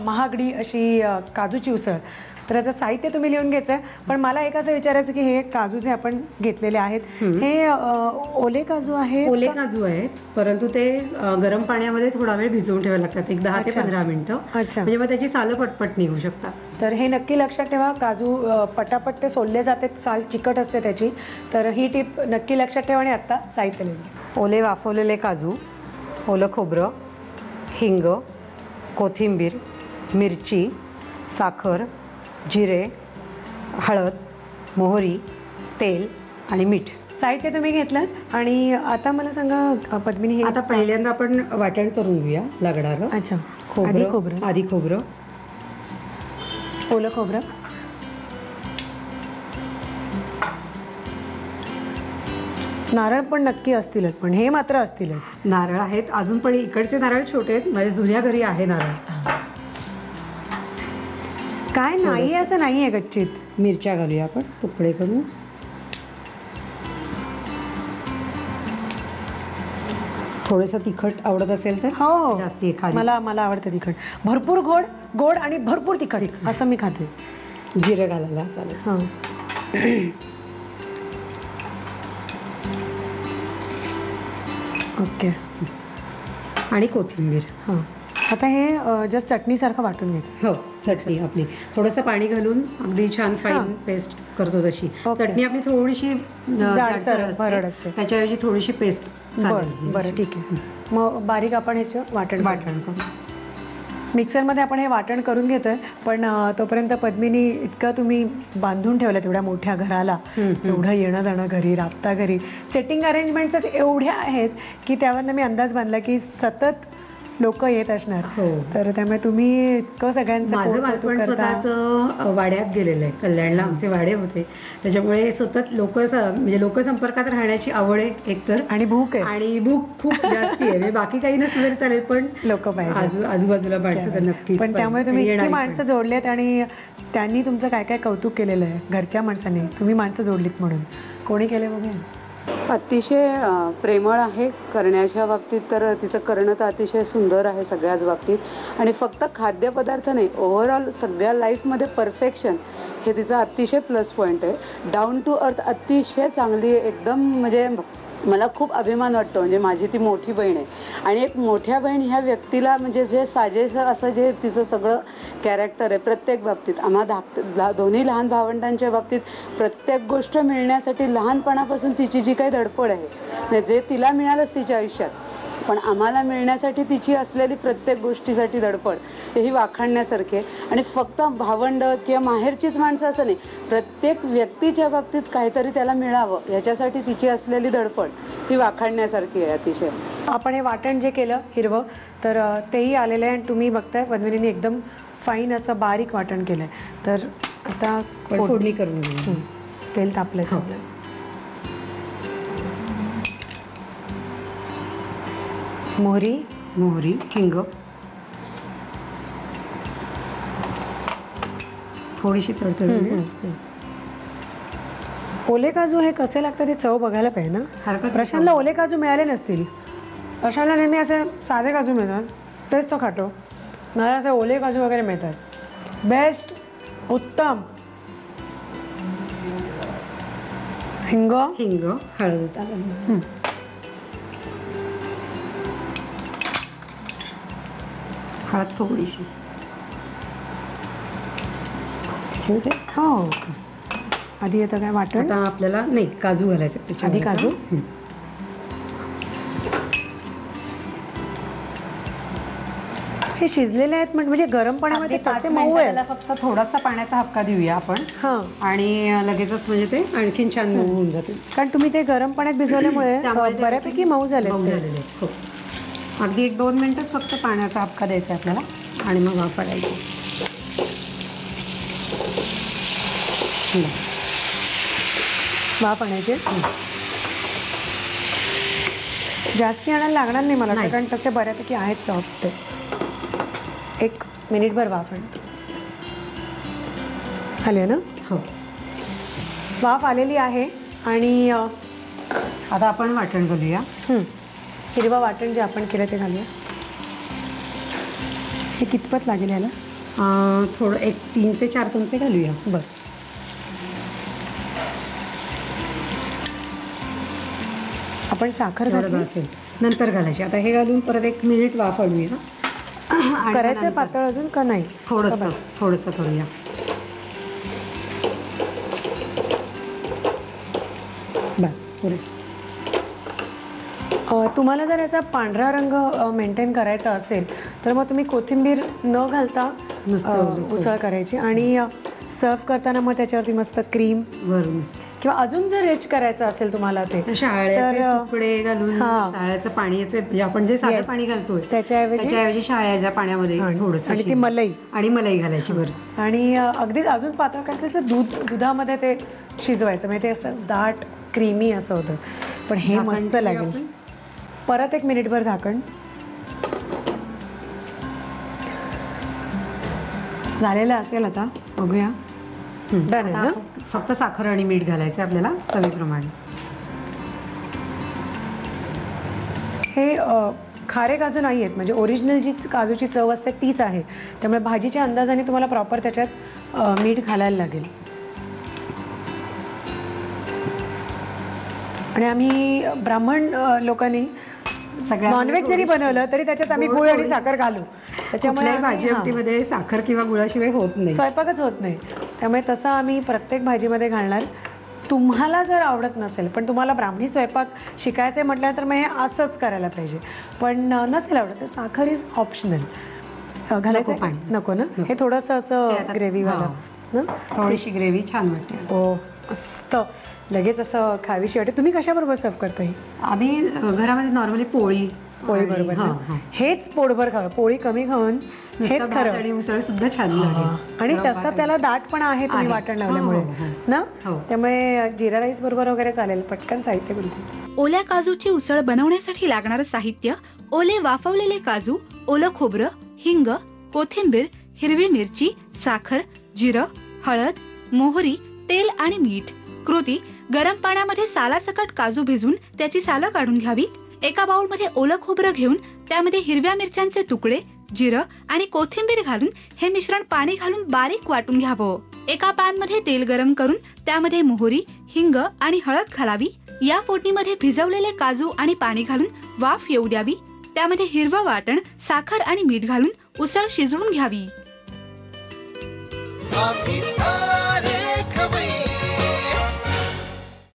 महागडी अशी काजूची उसळ. तर याचं साहित्य तुम्ही लिहून घ्यायचंय, पण मला एक असं विचारायचं की हे काजू जे आपण घेतलेले आहेत हे ओले काजू आहेत? ओले काजू आहेत, परंतु ते गरम पाण्यामध्ये थोडा वेळ भिजवून ठेवावे लागतात, एक 10 ते 15 मिनिटं. अच्छा. म्हणजे मग त्याची सालं पटपट निघू शकतात. तर हे नक्की लक्षात ठेवा, काजू पटापट ते सोलले जाते, साल चिकट असते त्याची. तर ही टिप नक्की लक्षात ठेवा. आणि आता साहित्य लिहून. ओले वाफवलेले काजू, ओलं खोबरं, हिंग, कोथिंबीर, मिरची, साखर, जिरे, हळद, मोहरी, तेल आणि मीठ. साहित्य तुम्ही घेतलं. आणि आता मला सांगा पद्मिनी, हे आता पहिल्यांदा आपण वाटण करून घेऊया लागणारं. अच्छा. आधी खोबरं, ओलं खोबरं, नारळ पण नक्की असतीलच, पण हे मात्र असतीलच. नारळ आहेत अजून, पण इकडचे नारळ छोटे आहेत, माझ्या जुन्या घरी आहे नारळ. काय नाही असं नाहीये गच्चीत. मिरच्या घालूया आपण तुकडे करून. थोडंसं तिखट आवडत असेल तर हो, जास्ती एखादी. मला आवडतं तिखट. भरपूर गोड आणि भरपूर तिखट असं मी खाते. जिरं घालायला चालेल. हां. ओके. आणि कोथिंबीर. हां. आता हे जस्ट चटणीसारखं वाटून घ्यायचं. हो, चटणी आपली थोडंसं पाणी घालून अगदी छान फाईन पेस्ट करतो तशी. चटणी आपली थोडीशी भरड असते, त्याच्याऐवजी थोडीशी पेस्ट. बरं ठीक आहे. मग बारीक आपण ह्याचं वाटण करू. मिक्सरमध्ये आपण हे वाटण करून घेतोय, पण तोपर्यंत पद्मिनी इतकं तुम्ही बांधून ठेवलं तेवढ्या मोठ्या घराला, एवढं येणं जाणं घरी, राबता घरी, सेटिंग अरेंजमेंट्स एवढ्या आहेत की त्यावरनं मी अंदाज बांधला की सतत लोक येत असणार. तर त्यामुळे तुम्ही इतकं सगळ्यांचं माझं बालपण स्वतःच वाड्यात गेलेलं आहे. कल्याणला आमचे वाडे होते, त्याच्यामुळे सतत म्हणजे लोकसंपर्कात राहण्याची आवड आहे एकतर, आणि भूक आहे, आणि भूक खूप जास्त आहे. बाकी काही नसलं तरी चालेल, पण लोक पाहिजे आजूबाजूला माणसं तर नक्की. पण त्यामुळे तुम्ही इतकी माणसं जोडलेत आणि त्यांनी तुमचं काय काय कौतुक केलेलं आहे. घरच्या माणसाने तुम्ही माणसं जोडलीत म्हणून. कोणी केले बघा. अतिशय प्रेमळ आहे करण्याच्या बाबतीत, तर तिचं करणं तर अतिशय सुंदर आहे सगळ्याच बाबतीत. आणि फक्त खाद्यपदार्थ नाही, ओव्हरऑल सगळ्या लाईफमध्ये परफेक्शन हे तिचं अतिशय प्लस पॉईंट आहे. डाऊन टू अर्थ अतिशय चांगली एकदम. म्हणजे मला खूप अभिमान वाटतो. म्हणजे माझी ती मोठी बहीण आहे, आणि एक मोठ्या बहीण ह्या व्यक्तीला म्हणजे जे साजेसं असं जे तिचं सगळं कॅरेक्टर आहे प्रत्येक बाबतीत. आम्हा दोन्ही लहान भावंडांच्या बाबतीत प्रत्येक गोष्ट मिळण्यासाठी लहानपणापासून तिची जी काही धडपड आहे, म्हणजे जे तिला मिळालंच तिच्या आयुष्यात, पण आम्हाला मिळण्यासाठी तिची असलेली प्रत्येक गोष्टीसाठी धडपड ही वाखाणण्यासारखी आहे. आणि फक्त भावंड किंवा माहेरचीच माणसं असं नाही, प्रत्येक व्यक्तीच्या बाबतीत काहीतरी त्याला मिळावं याच्यासाठी तिची असलेली धडपड ही वाखाणण्यासारखी आहे अतिशय. आपण हे वाटण जे केलं हिरवं, तर तेही आलेलं आहे. आणि तुम्ही बघताय पद्मिनीने एकदम फाईन असं बारीक वाटण केलंय. तर आता फोडणी करून घेऊ. तेल तापलं. मोहरी, हिंग, थोडीशी तडतडून. ओले काजू हे कसे लागतात ते चव बघायला पाहिजे ना. प्रशांतला ओले काजू मिळाले नसतील. प्रशांतला नेहमी असे साधे काजू मिळतात, तेच तो खातो. मला असे ओले काजू वगैरे मिळतात. बेस्ट, उत्तम. हिंग, हळद, हळद थोडीशी. हो, आधी येतं काय वाटण? आता आपल्याला नाही, काजू घालायचं आधी. काजू हे शिजलेले आहेत म्हणजे गरम पाण्यामध्ये कसे मऊ आहे. फक्त थोडासा पाण्याचा हक्का देऊया आपण. हां. आणि लगेचच म्हणजे ते आणखीन छान मऊ होऊन जाते. कारण तुम्ही ते गरम पाण्यात भिजवल्यामुळे बऱ्यापैकी मऊ झाले. हो, अगदी 1-2 मिनिटच फक्त पाण्याचा हक्का द्यायचा आपल्याला, आणि मग वापरायचं. पाण्याचे जास्ती आणायला लागणार नाही मला, कारण तसे बऱ्यापैकी आहेत सॉफ्ट. 1 मिनिटभर वाफ आले ना. हो, वाफ आलेली आहे. आणि आता आपण वाटण घालूया. हिरवा वाटण जे आपण केलं ते घालूया. हे कितपत लागेल याला? थोडं एक 3 ते 4 चमचे घालूया. बरं. आपण साखर जेवढं घातली. असेल नंतर घालायची. आता हे घालून परत 1 मिनिट वाफवूया. आणि करायचं नंतर पातळ अजून का नाही? थोडंसं करूया. बस पुरे. तुम्हाला जर याचा पांढरा रंग मेंटेन करायचा असेल तर मग तुम्ही कोथिंबीर न घालता नुसतं उसळ करायची आणि सर्व करताना मग त्याच्यावरती मस्त क्रीम वरून किंवा अजून जर रिच करायचं असेल तुम्हाला ते शाळेचे तुकडे घालून हा. शाळेचं पाणी येते म्हणजे आपण जे साधं Yes. पाणी घालतोय त्याच्याऐवजी शाळेच्या पाण्यामध्ये थोडंसं आणि ती मलाई आणि मलाई घालायची. बरं. आणि अगदीच अजून पातळ करायचं तर दुधामध्ये ते शिजवायचं म्हणजे ते असं दाट क्रीमी असं होतं. पण हे झाकण मस्त ठेवूया लागेल. आपण. परत 1 मिनिटभर झाकण. झालेलं असेल आता बघूया. Done आहे आता ना? फक्त साखर आणि मीठ घालायचं आपल्याला चवीप्रमाणे. हे खारे काजू नाही आहेत म्हणजे ओरिजिनल जी काजूची चव असते तीच आहे. त्यामुळे भाजीच्या अंदाजाने तुम्हाला प्रॉपर त्याच्यात मीठ घालायला लागेल. आणि आम्ही ब्राह्मण लोकांनी नॉनव्हेज जरी बनवलं तरी त्याच्यात आम्ही गुळ आणि साखर घालू. त्याच्यामुळे भाजी आमटीमध्ये साखर किंवा गुळाशिवाय होत नाही, स्वयंपाकच होत नाही. त्यामुळे तसं आम्ही प्रत्येक भाजीमध्ये घालणार. तुम्हाला जर आवडत नसेल पण तुम्हाला ब्राह्मणी स्वयंपाक शिकायचे म्हटलं तर मग हे असंच करायला पाहिजे. पण नसेल आवडत तर साखर इज ऑप्शनल. घालायचं पाणी. नको ना? हे थोडंसं असं ग्रेव्हीवालं ना? थोडीशी ग्रेव्ही छान वाटते. हो मस्त लगेच असं खावीशी वाटते. तुम्ही कशाबरोबर सर्व करता? आम्ही घरामध्ये नॉर्मली पोळी बरोबर हां, ना? हां. हेच पोटभर खावं. पोळी कमी खाऊन हेच नुसतं भात खरं. आणि उसळ सुद्धा छान लागेल. आणि गरम तसं भात त्याला दाटपणा आहे तुम्ही आहे. वाटण हो, लावल्यामुळे हो, हो. ना? हो. त्यामुळे जिरा राईस बरोबर वगैरे चालेल. पटकन साहित्य बोलते. ओल्या काजूची उसळ बनवण्यासाठी लागणारं साहित्य: ओले वाफवलेले काजू, ओलं खोबरं, हिंग, कोथिंबीर, हिरवी मिरची, साखर, जिरं, हळद, मोहरी, तेल आणि मीठ. कृती: गरम पाण्यामध्ये सालासकट काजू भिजवून त्याची सालं काढून घ्यावी. एका बाउलमध्ये ओलं खोबरं घेऊन त्यामध्ये हिरव्या मिरच्यांचे तुकडे, जिरं आणि कोथिंबीर घालून हे मिश्रण पाणी घालून बारीक वाटून घ्यावं. एका पॅन मध्ये तेल गरम करून त्यामध्ये मोहरी, हिंग आणि हळद घालावी. या फोडणीमध्ये भिजवलेले काजू आणि पाणी घालून वाफ येऊ द्यावी. त्यामध्ये हिरवं वाटण, साखर आणि मीठ घालून उसळ शिजवून घ्यावी.